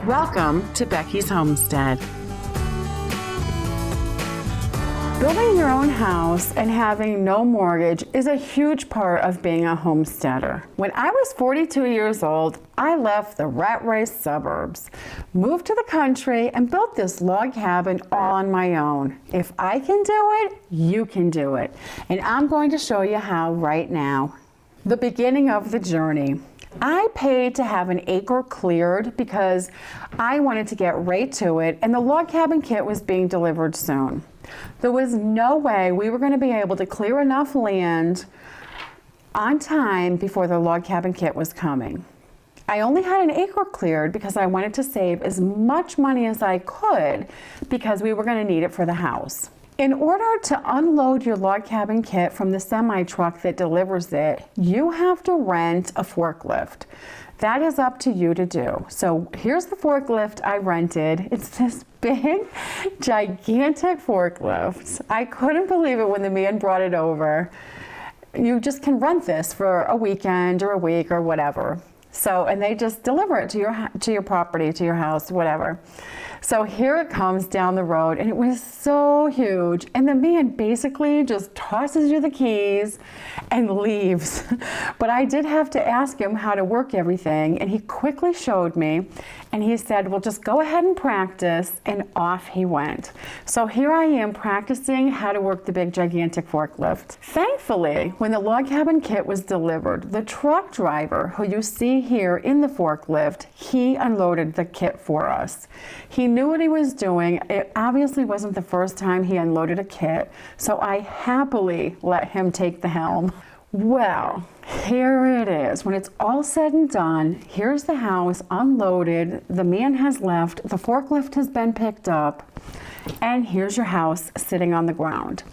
Welcome to Becky's Homestead. Building your own house and having no mortgage is a huge part of being a homesteader. When I was 42 years old, I left the rat race suburbs, moved to the country, and built this log cabin all on my own. If I can do it, you can do it. And I'm going to show you how right now. The beginning of the journey. I paid to have an acre cleared because I wanted to get right to it, and the log cabin kit was being delivered soon. There was no way we were going to be able to clear enough land on time before the log cabin kit was coming. I only had an acre cleared because I wanted to save as much money as I could because we were going to need it for the house. In order to unload your log cabin kit from the semi-truck that delivers it, you have to rent a forklift. That is up to you to do. So here's the forklift I rented. It's this big, gigantic forklift. I couldn't believe it when the man brought it over. You just can rent this for a weekend or a week or whatever. So, and they just deliver it to your property, to your house, whatever. So here it comes down the road, and it was so huge. And the man basically just tosses you the keys and leaves. But I did have to ask him how to work everything, and he quickly showed me. And he said, well, just go ahead and practice, and off he went. So here I am practicing how to work the big, gigantic forklift. Thankfully, when the log cabin kit was delivered, the truck driver who you see here in the forklift, he unloaded the kit for us. He knew what he was doing. It obviously wasn't the first time he unloaded a kit, so I happily let him take the helm. Well, here it is. When it's all said and done, here's the house unloaded, the man has left, the forklift has been picked up, and here's your house sitting on the ground.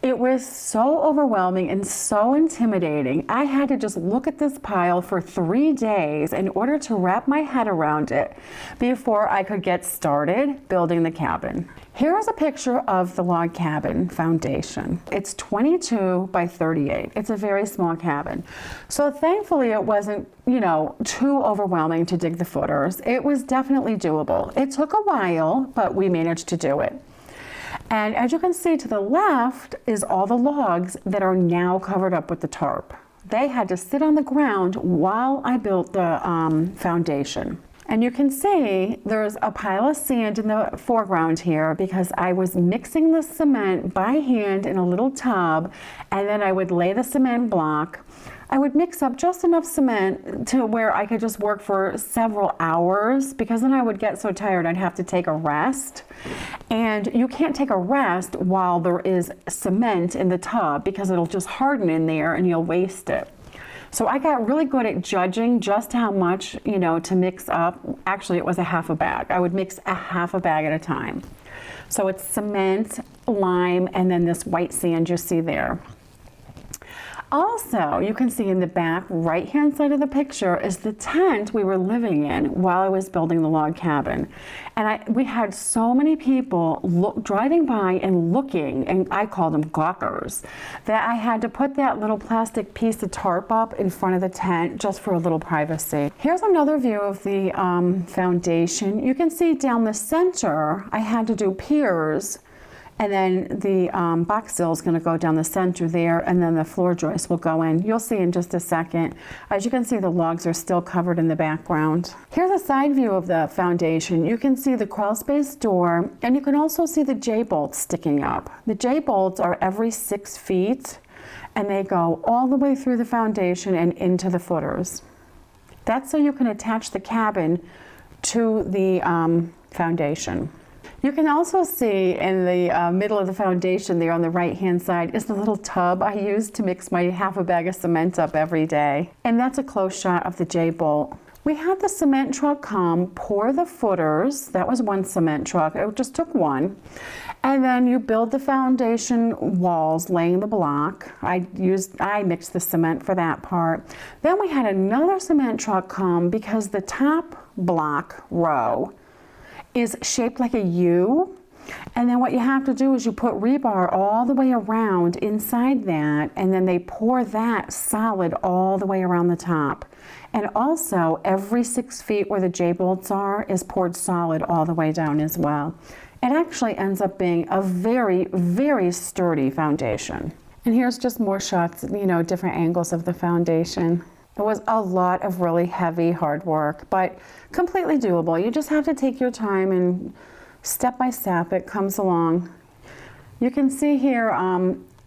It was so overwhelming and so intimidating. I had to just look at this pile for 3 days in order to wrap my head around it before I could get started building the cabin. Here is a picture of the log cabin foundation. It's 22 by 38. It's a very small cabin. So thankfully it wasn't, too overwhelming to dig the footers. It was definitely doable. It took a while, but we managed to do it. And as you can see to the left is all the logs that are now covered up with the tarp. They had to sit on the ground while I built the foundation. And you can see there's a pile of sand in the foreground here because I was mixing the cement by hand in a little tub, and then I would lay the cement block. I would mix up just enough cement to where I could just work for several hours because then I would get so tired I'd have to take a rest. And you can't take a rest while there is cement in the tub because it'll just harden in there and you'll waste it. So I got really good at judging just how much, to mix up. Actually, it was a half a bag. I would mix a half a bag at a time. So it's cement, lime, and then this white sand you see there. Also, you can see in the back right-hand side of the picture is the tent we were living in while I was building the log cabin. And we had so many people driving by and looking, and I call them gawkers, that I had to put that little plastic piece of tarp up in front of the tent just for a little privacy. Here's another view of the foundation. You can see down the center, I had to do piers. And then the box sill is going to go down the center there, and then the floor joist will go in. You'll see in just a second. As you can see, the logs are still covered in the background. Here's a side view of the foundation. You can see the Crawlspace door, and you can also see the J-bolts sticking up. The J-bolts are every 6 feet, and they go all the way through the foundation and into the footers. That's so you can attach the cabin to the foundation. You can also see in the middle of the foundation there on the right-hand side is the little tub I use to mix my half a bag of cement up every day. And that's a close shot of the J-bolt. We had the cement truck come, pour the footers. That was one cement truck. It just took one. And then you build the foundation walls, laying the block. I mixed the cement for that part. Then we had another cement truck come because the top block row is shaped like a U. And then what you have to do is you put rebar all the way around inside that, and then they pour that solid all the way around the top. And also, every 6 feet where the J-bolts are is poured solid all the way down as well. It actually ends up being a very, very sturdy foundation. And here's just more shots, different angles of the foundation. It was a lot of really heavy, hard work, but completely doable. You just have to take your time and step by step, it comes along. You can see here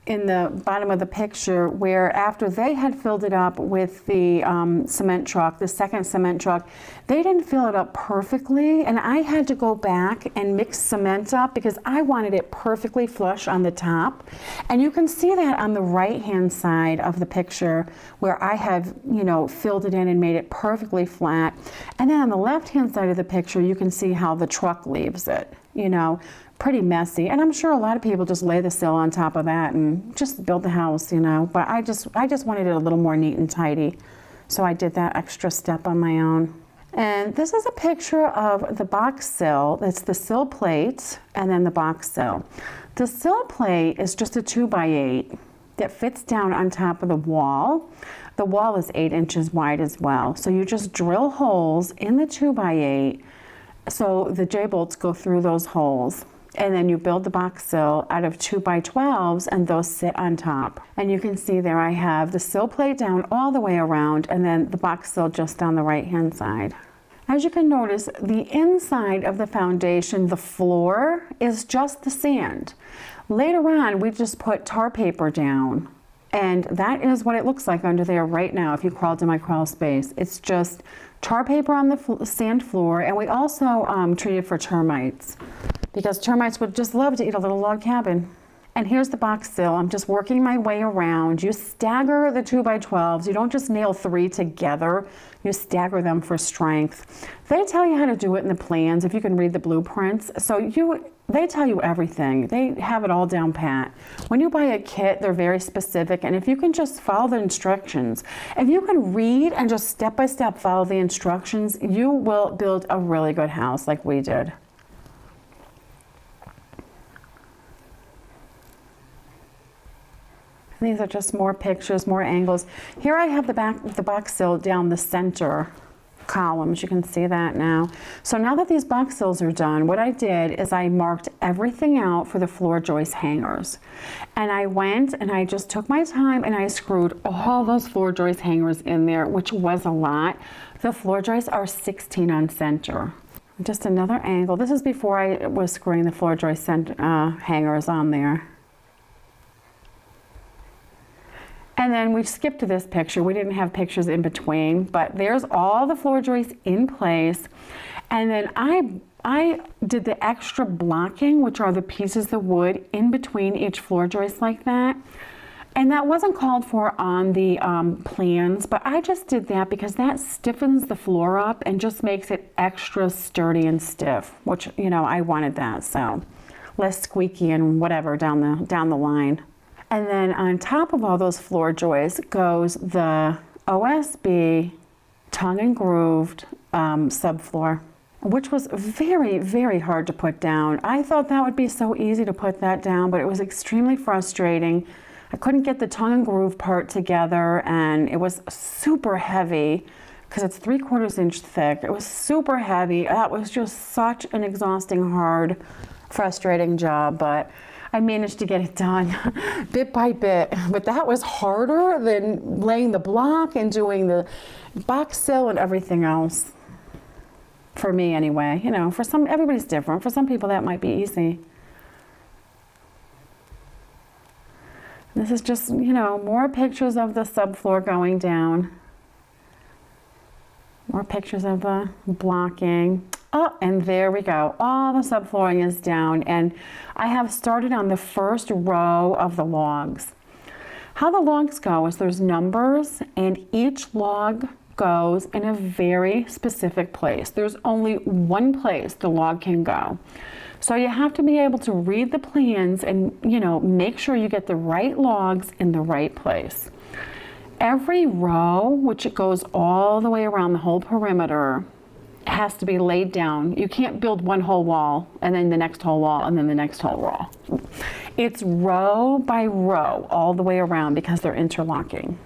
in the bottom of the picture where after they had filled it up with the cement truck, the second cement truck, they didn't fill it up perfectly, and I had to go back and mix cement up because I wanted it perfectly flush on the top. And you can see that on the right-hand side of the picture where I have, filled it in and made it perfectly flat. And then on the left-hand side of the picture, you can see how the truck leaves it, pretty messy. And I'm sure a lot of people just lay the sill on top of that and just build the house, but I just wanted it a little more neat and tidy. So I did that extra step on my own. And this is a picture of the box sill. It's the sill plate and then the box sill. The sill plate is just a 2x8 that fits down on top of the wall. The wall is 8 inches wide as well. So you just drill holes in the 2x8 so the J-bolts go through those holes. And then you build the box sill out of 2x12s and those sit on top. And you can see there I have the sill plate down all the way around and then the box sill just on the right hand side. As you can notice, the inside of the foundation, the floor, is just the sand. Later on, we just put tar paper down. And that is what it looks like under there right now if you crawl to my crawl space. It's just tar paper on the sand floor, and we also treated for termites because termites would just love to eat a little log cabin. And here's the box sill. I'm just working my way around. You stagger the 2x12s. You don't just nail 3 together. You stagger them for strength. They tell you how to do it in the plans if you can read the blueprints. They tell you everything. They have it all down pat. When you buy a kit, they're very specific, and if you can just follow the instructions, if you can read and just step by step follow the instructions, you will build a really good house like we did. These are just more pictures, more angles. Here I have the box sill down the center columns. You can see that now. So now that these box sills are done, what I did is I marked everything out for the floor joist hangers. And I went and I just took my time and I screwed all those floor joist hangers in there, which was a lot. The floor joists are 16 on center. Just another angle. This is before I was screwing the floor joist hangers on there. And then we skipped to this picture. We didn't have pictures in between, but there's all the floor joists in place. And then I did the extra blocking, which are the pieces of wood in between each floor joist like that. And that wasn't called for on the plans, but I just did that because that stiffens the floor up and just makes it extra sturdy and stiff, which, I wanted that. So less squeaky and whatever down the line. And then on top of all those floor joists goes the OSB tongue and grooved subfloor, which was very, very hard to put down. I thought that would be so easy to put that down, but it was extremely frustrating. I couldn't get the tongue and groove part together, and it was super heavy because it's 3/4 inch thick. It was super heavy. That was just such an exhausting, hard, frustrating job, but I managed to get it done bit by bit, but that was harder than laying the block and doing the box sill and everything else. For me anyway, for everybody's different. For some people that might be easy. This is just, more pictures of the subfloor going down. More pictures of the blocking. Oh, and there we go. All the subflooring is down, and I have started on the first row of the logs. How the logs go is there's numbers, and each log goes in a very specific place. There's only one place the log can go. So you have to be able to read the plans and, make sure you get the right logs in the right place. Every row, which it goes all the way around the whole perimeter, has to be laid down. You can't build one whole wall and then the next whole wall and then the next whole wall. It's row by row all the way around because they're interlocking.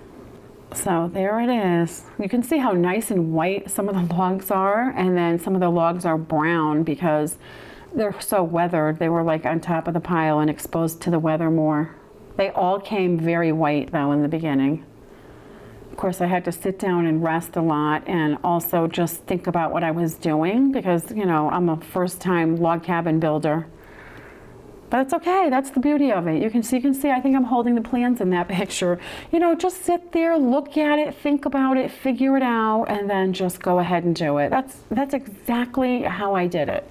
So there it is. You can see how nice and white some of the logs are, and then some of the logs are brown because they're so weathered. They were like on top of the pile and exposed to the weather more. They all came very white though in the beginning. Of course, I had to sit down and rest a lot and also just think about what I was doing because, you know, I'm a first-time log cabin builder. But it's okay, that's the beauty of it. You can see, I think I'm holding the plans in that picture. You know, just sit there, look at it, think about it, figure it out, and then just go ahead and do it. That's exactly how I did it.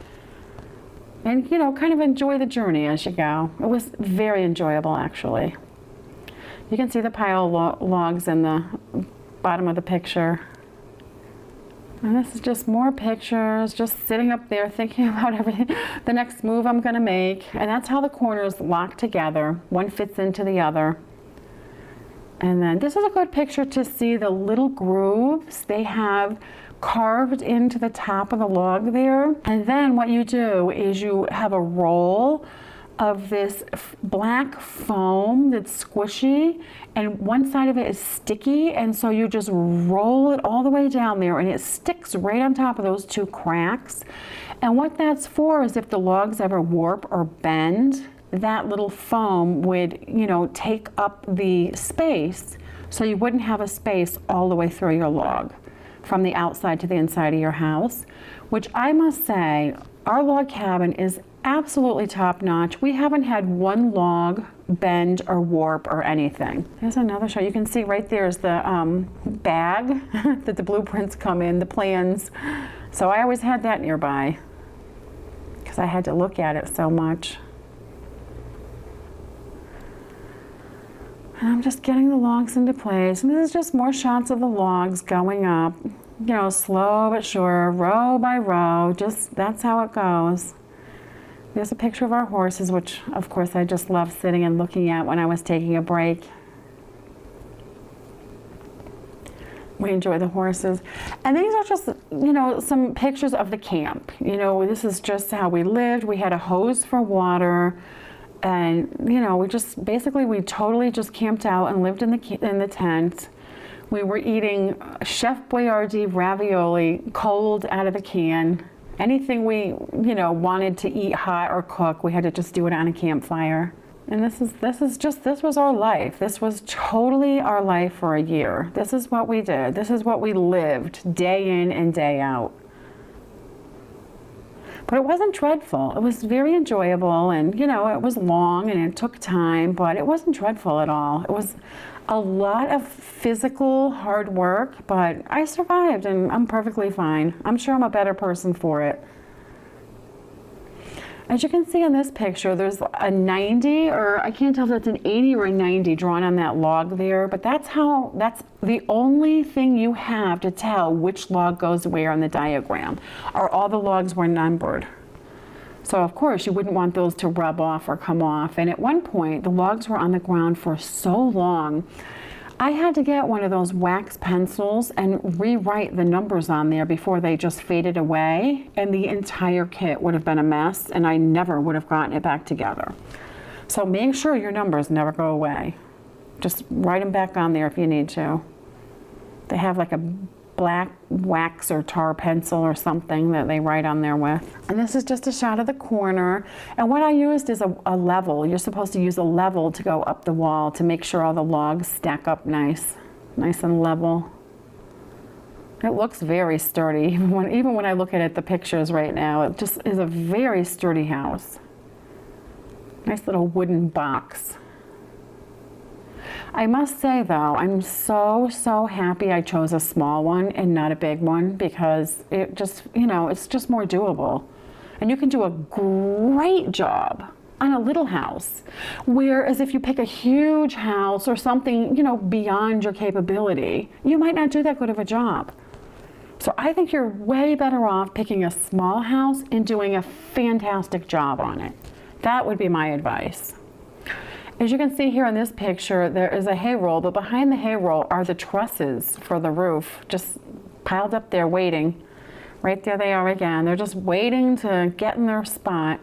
And, you know, kind of enjoy the journey as you go. It was very enjoyable, actually. You can see the pile of logs in the bottom of the picture. And this is just more pictures, just sitting up there thinking about everything, the next move I'm gonna make. And that's how the corners lock together. One fits into the other. And then this is a good picture to see the little grooves they have carved into the top of the log there. And then what you do is you have a roll of this black foam that's squishy, and one side of it is sticky, and so you just roll it all the way down there and it sticks right on top of those two cracks. And what that's for is if the logs ever warp or bend, that little foam would, you know, take up the space so you wouldn't have a space all the way through your log from the outside to the inside of your house, which I must say, our log cabin is absolutely top notch. We haven't had one log bend or warp or anything. There's another shot. You can see right there is the bag that the blueprints come in, the plans. So I always had that nearby because I had to look at it so much. And I'm just getting the logs into place. And this is just more shots of the logs going up, you know, slow but sure, row by row, just that's how it goes. There's a picture of our horses, which of course I just love sitting and looking at when I was taking a break. We enjoy the horses. And these are just, you know, some pictures of the camp. You know, this is just how we lived. We had a hose for water. And, you know, we totally just camped out and lived in the tent. We were eating Chef Boyardee ravioli cold out of the can. Anything we, you know, wanted to eat hot or cook, we had to just do it on a campfire. And this was our life. This was totally our life for a year. This is what we did. This is what we lived day in and day out. But it wasn't dreadful. It was very enjoyable, and, you know, it was long and it took time, but it wasn't dreadful at all. It was a lot of physical hard work, but I survived and I'm perfectly fine. I'm sure I'm a better person for it. As you can see in this picture, there's a 90, or I can't tell if that's an 80 or a 90 drawn on that log there, but that's the only thing you have to tell which log goes where on the diagram, or all the logs were numbered. So of course you wouldn't want those to rub off or come off. And at one point, the logs were on the ground for so long, I had to get one of those wax pencils and rewrite the numbers on there before they just faded away, and the entire kit would have been a mess and I never would have gotten it back together. So make sure your numbers never go away. Just write them back on there if you need to. They have like a black wax or tar pencil or something that they write on there with. And this is just a shot of the corner. And what I used is a level. You're supposed to use a level to go up the wall to make sure all the logs stack up nice and level. It looks very sturdy. Even when I look at the pictures right now, it just is a very sturdy house. Nice little wooden box. I must say though, I'm so happy I chose a small one and not a big one, because it just, you know, it's just more doable. And you can do a great job on a little house. Whereas if you pick a huge house or something, you know, beyond your capability, you might not do that good of a job. So I think you're way better off picking a small house and doing a fantastic job on it. That would be my advice. As you can see here in this picture, there is a hay roll, but behind the hay roll are the trusses for the roof, just piled up there waiting. Right there they are again. They're just waiting to get in their spot.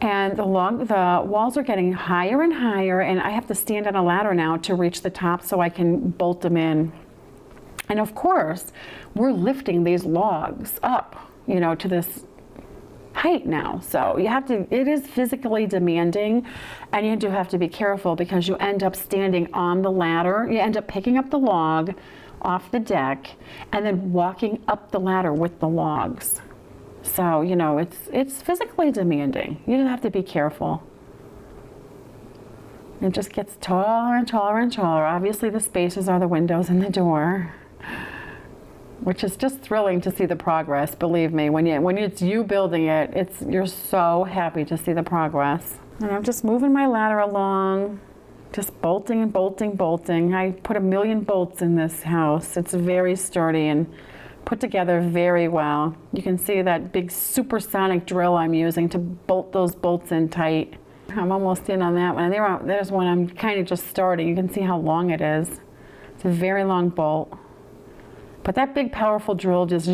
And the walls are getting higher and higher, and I have to stand on a ladder now to reach the top so I can bolt them in. And of course, we're lifting these logs up, to this height now. So it is physically demanding, and you do have to be careful because you end up standing on the ladder. You end up picking up the log off the deck and then walking up the ladder with the logs. So, it's physically demanding. You have to be careful. It just gets taller and taller and taller. Obviously, the spaces are the windows and the door, which is just thrilling to see the progress. Believe me, when it's you building it, you're so happy to see the progress. And I'm just moving my ladder along, just bolting and bolting, bolting. I put 1,000,000 bolts in this house. It's very sturdy and put together very well. You can see that big supersonic drill I'm using to bolt those bolts in tight. I'm almost in on that one. There's one I'm kind of just starting. You can see how long it is. It's a very long bolt. But that big powerful drill just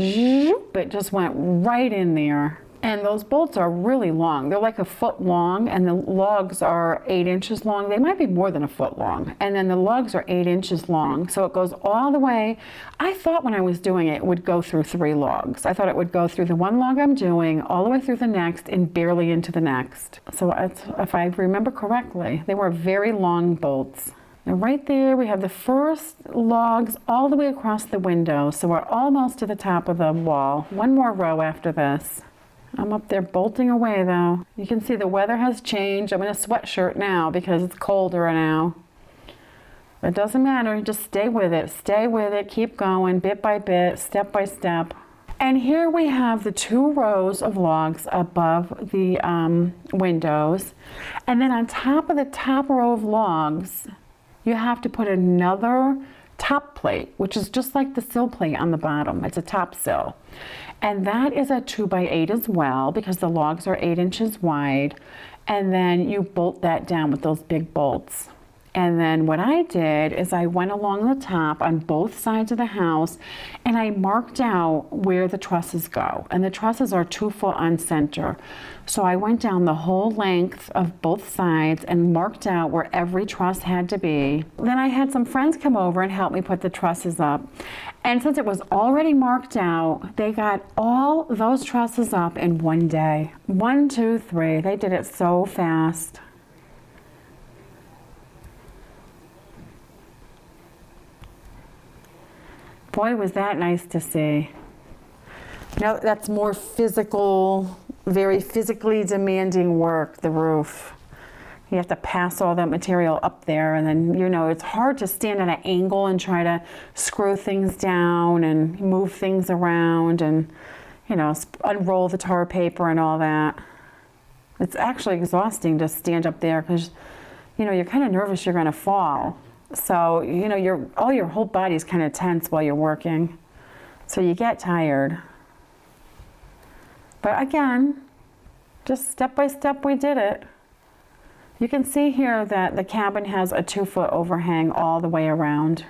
went right in there. And those bolts are really long. They're like 1 foot long, and the logs are 8 inches long. They might be more than 1 foot long. And then the logs are 8 inches long. So it goes all the way. I thought when I was doing it, it would go through 3 logs. I thought it would go through the one log I'm doing, all the way through the next, and barely into the next. So if I remember correctly, they were very long bolts. And right there, we have the first logs all the way across the window. So we're almost to the top of the wall. One more row after this. I'm up there bolting away though. You can see the weather has changed. I'm in a sweatshirt now because it's colder now. But it doesn't matter, just stay with it, keep going bit by bit, step by step. And here we have the 2 rows of logs above the windows. And then on top of the top row of logs, you have to put another top plate, which is just like the sill plate on the bottom. It's a top sill. And that is a 2x8 as well, because the logs are 8 inches wide. And then you bolt that down with those big bolts. And then what I did is I went along the top on both sides of the house and I marked out where the trusses go. And the trusses are 2 foot on center. So I went down the whole length of both sides and marked out where every truss had to be. Then I had some friends come over and help me put the trusses up. And since it was already marked out, they got all those trusses up in one day. 1, 2, 3. They did it so fast. Boy, was that nice to see. Now that's more physical, very physically demanding work, the roof. You have to pass all that material up there, and then, it's hard to stand at an angle and try to screw things down and move things around and, unroll the tar paper and all that. It's actually exhausting to stand up there because, you're kind of nervous you're going to fall. So, your whole body's kind of tense while you're working. So you get tired. But again, just step by step we did it. You can see here that the cabin has a 2 foot overhang all the way around.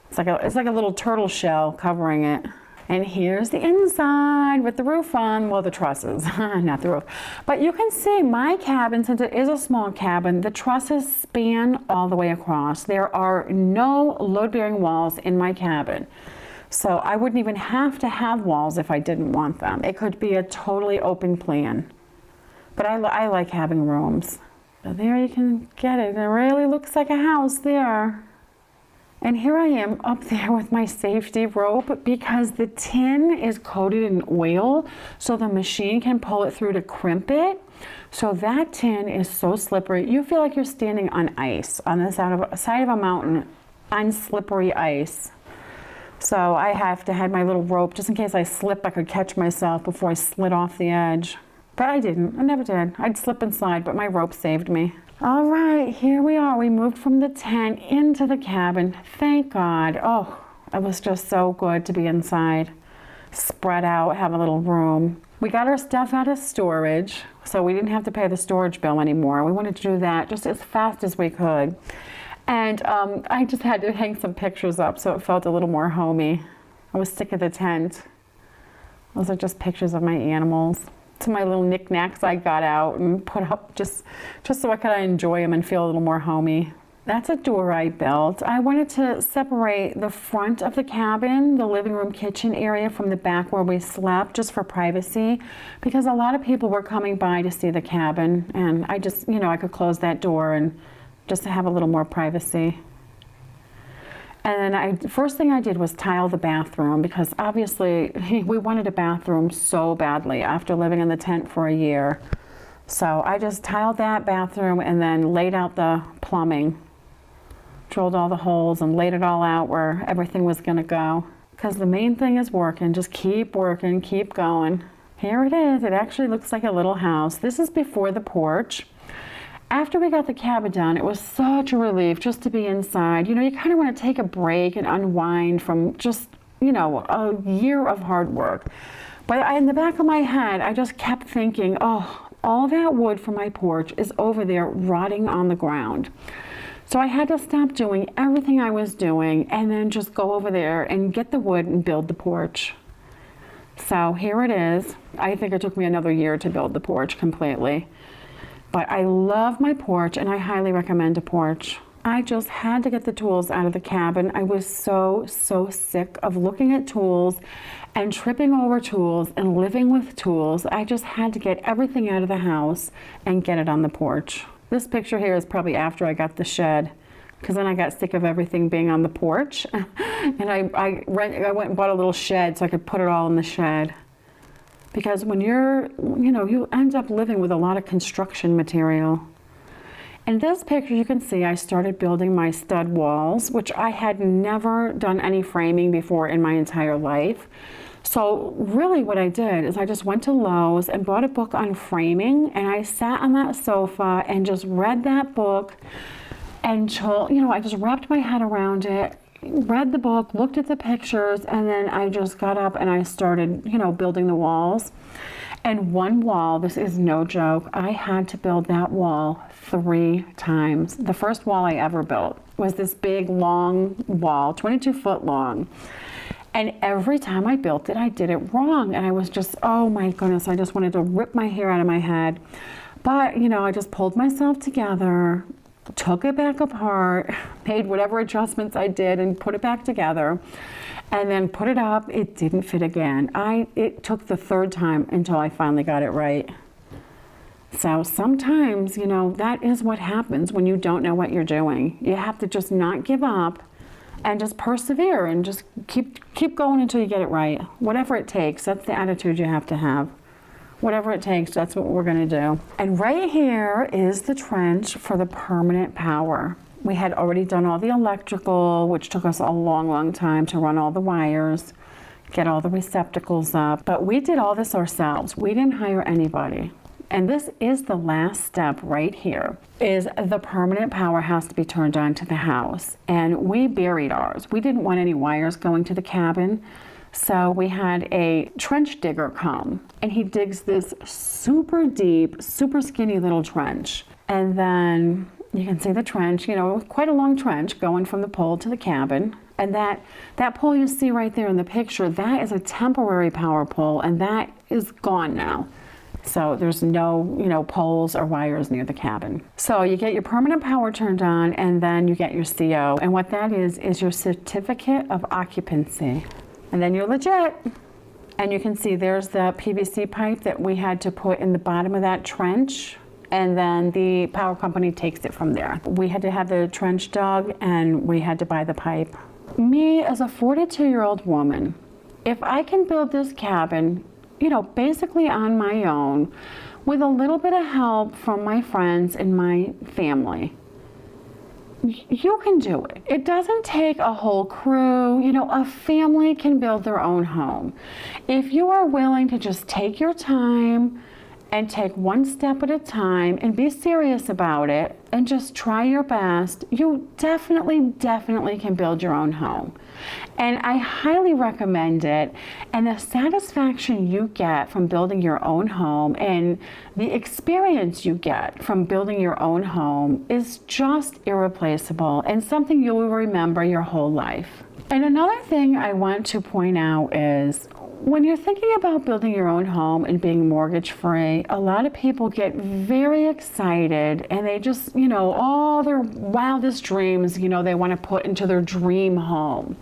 It's like a little turtle shell covering it. And here's the inside with the roof on, well, the trusses, not the roof. But you can see my cabin, since it is a small cabin, the trusses span all the way across. There are no load-bearing walls in my cabin. So I wouldn't even have to have walls if I didn't want them. It could be a totally open plan. But I like having rooms. So there you can get it. It really looks like a house there. And here I am up there with my safety rope because the tin is coated in oil so the machine can pull it through to crimp it. So that tin is so slippery. You feel like you're standing on ice on the side of a mountain on slippery ice. So I have to have my little rope just in case I slip, I could catch myself before I slid off the edge. But I didn't. I never did. I'd slip and slide, but my rope saved me. All right, here we are. We moved from the tent into the cabin. Thank God. Oh, it was just so good to be inside, spread out, have a little room. We got our stuff out of storage, so we didn't have to pay the storage bill anymore. We wanted to do that just as fast as we could. And I just had to hang some pictures up so it felt a little more homey. I was sick of the tent. Those are just pictures of my animals. some of my little knickknacks I got out and put up just so I could enjoy them and feel a little more homey. That's a door I built. I wanted to separate the front of the cabin, the living room kitchen area, from the back where we slept, just for privacy, because a lot of people were coming by to see the cabin, and I just, I could close that door and just have a little more privacy. And then first thing I did was tile the bathroom, because obviously we wanted a bathroom so badly after living in the tent for a year. So I just tiled that bathroom and then laid out the plumbing. Drilled all the holes and laid it all out where everything was going to go. Because the main thing is working. Just keep working, keep going. Here it is. It actually looks like a little house. This is before the porch. After we got the cabin done, it was such a relief just to be inside. You kind of want to take a break and unwind from just, a year of hard work. But in the back of my head, I just kept thinking, oh, all that wood from my porch is over there rotting on the ground. So I had to stop doing everything I was doing and then just go over there and get the wood and build the porch. So here it is. I think it took me another year to build the porch completely. But I love my porch and I highly recommend a porch. I just had to get the tools out of the cabin. I was so sick of looking at tools and tripping over tools and living with tools. I just had to get everything out of the house and get it on the porch. This picture here is probably after I got the shed, because then I got sick of everything being on the porch. And I went and bought a little shed so I could put it all in the shed. Because when you end up living with a lot of construction material. In this picture, you can see I started building my stud walls, which I had never done any framing before in my entire life. So really what I did is I just went to Lowe's and bought a book on framing, and I sat on that sofa and just read that book until, I just wrapped my head around it, read the book, looked at the pictures, and then I just got up and I started, building the walls. And one wall, this is no joke, I had to build that wall 3 times. The first wall I ever built was this big long wall, 22 foot long. And every time I built it, I did it wrong. And I was just, oh my goodness, I just wanted to rip my hair out of my head. But, I just pulled myself together, took it back apart, made whatever adjustments I did and put it back together, and then put it up. It didn't fit again. It took the 3rd time until I finally got it right. So sometimes, that is what happens when you don't know what you're doing. You have to just not give up and just persevere and just keep going until you get it right. Whatever it takes, that's the attitude you have to have. Whatever it takes, that's what we're gonna do. And right here is the trench for the permanent power. We had already done all the electrical, which took us a long time to run all the wires, get all the receptacles up, but we did all this ourselves. We didn't hire anybody. And this is the last step right here, is the permanent power has to be turned on to the house. And we buried ours. We didn't want any wires going to the cabin. So we had a trench digger come, and he digs this super deep, super skinny little trench. And then you can see the trench, quite a long trench going from the pole to the cabin. And that pole you see right there in the picture, that is a temporary power pole, and that is gone now. So there's no, poles or wires near the cabin. So you get your permanent power turned on, and then you get your CO. And what that is your certificate of occupancy. And then you're legit. And you can see there's the PVC pipe that we had to put in the bottom of that trench. And then the power company takes it from there. We had to have the trench dug, and we had to buy the pipe. Me, as a 42-year-old woman, if I can build this cabin, basically on my own, with a little bit of help from my friends and my family, you can do it. It doesn't take a whole crew. A family can build their own home. If you are willing to just take your time and take one step at a time and be serious about it and just try your best, you definitely can build your own home. And I highly recommend it. And the satisfaction you get from building your own home and the experience you get from building your own home is just irreplaceable and something you will remember your whole life. And another thing I want to point out is when you're thinking about building your own home and being mortgage free, a lot of people get very excited and they just, all their wildest dreams, they want to put into their dream home.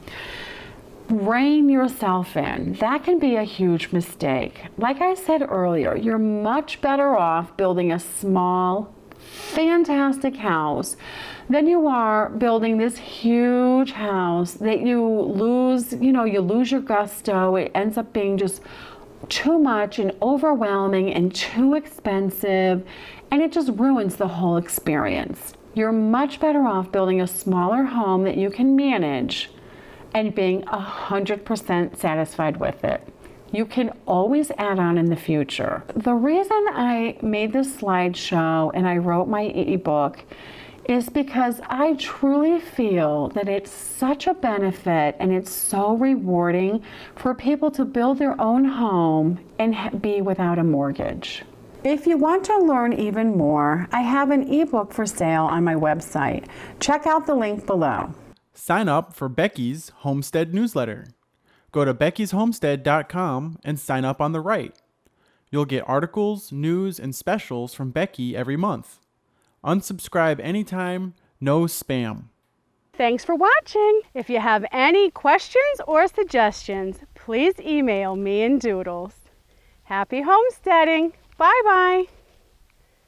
Rein yourself in. That can be a huge mistake. Like I said earlier, you're much better off building a small, fantastic house than you are building this huge house that you lose your gusto. It ends up being just too much and overwhelming and too expensive, and it just ruins the whole experience. You're much better off building a smaller home that you can manage and being 100% satisfied with it. You can always add on in the future. The reason I made this slideshow and I wrote my ebook is because I truly feel that it's such a benefit and it's so rewarding for people to build their own home and be without a mortgage. If you want to learn even more, I have an ebook for sale on my website. Check out the link below. Sign up for Becky's Homestead newsletter. Go to beckysHomestead.com and sign up on the right. You'll get articles, news, and specials from Becky every month. Unsubscribe anytime, no spam. Thanks for watching. If you have any questions or suggestions, please email me and Doodles. Happy homesteading. Bye-bye.